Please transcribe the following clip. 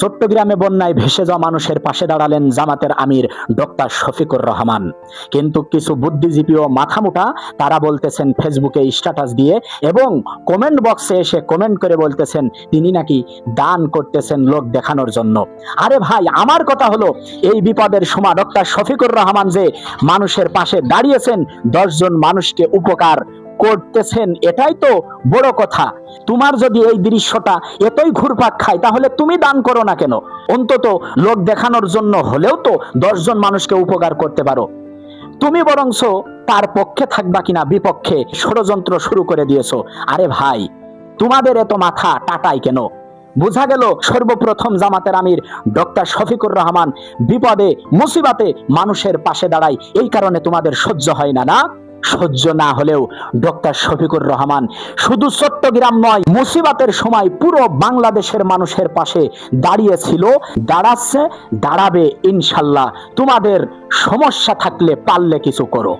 চট্টগ্রামে বন্যায় ভেসে যাওয়া মানুষের পাশে দাঁড়ালেন জামাতের আমির ডক্টর শফিকুর রহমান। কিন্তু কিছু বুদ্ধিজীবী ও মাথামোটা তারা বলতেছেন ফেসবুকে স্ট্যাটাস দিয়ে এবং কমেন্ট বক্সে এসে কমেন্ট করে বলতেছেন তিনি নাকি দান করতেছেন লোক দেখানোর জন্য। আরে ভাই, আমার কথা হলো এই বিপদের সময় ডক্টর শফিকুর রহমান যে মানুষের পাশে দাঁড়িয়েছেন, 10 জন মানুষকে উপকার করতেছেন, এটাই তো বড় কথা। তোমার যদি এই দৃশ্যটা এতই ঘুরপাক খায় তাহলে তুমি দান করো না কেন? অন্তত লোক দেখানোর জন্য হলেও তো 10 জন মানুষকে উপকার করতে পারো। তুমি বরংস তার পক্ষে থাকবা কিনা বিপক্ষে ষড়যন্ত্র শুরু করে দিয়েছো। আরে ভাই, তোমাদের এত মাথা টাটাই কেন? বোঝা গেল সর্বপ্রথম জামাতের আমির ডক্টর শফিকুর রহমান বিপদে মুসিবতে মানুষের পাশে দাঁড়ায়, এই কারণে তোমাদের সহ্য হয় না। সহ্য না হলেও ডক্টর শফিকুর রহমান শুধু চট্টগ্রাম নয়, মুসিবতের সময় পুরো বাংলাদেশের মানুষের পাশে দাঁড়িয়েছিল, দাঁড়াচ্ছে, দাঁড়াবে ইনশাল্লাহ। তোমাদের সমস্যা থাকলে পারলে কিছু করো।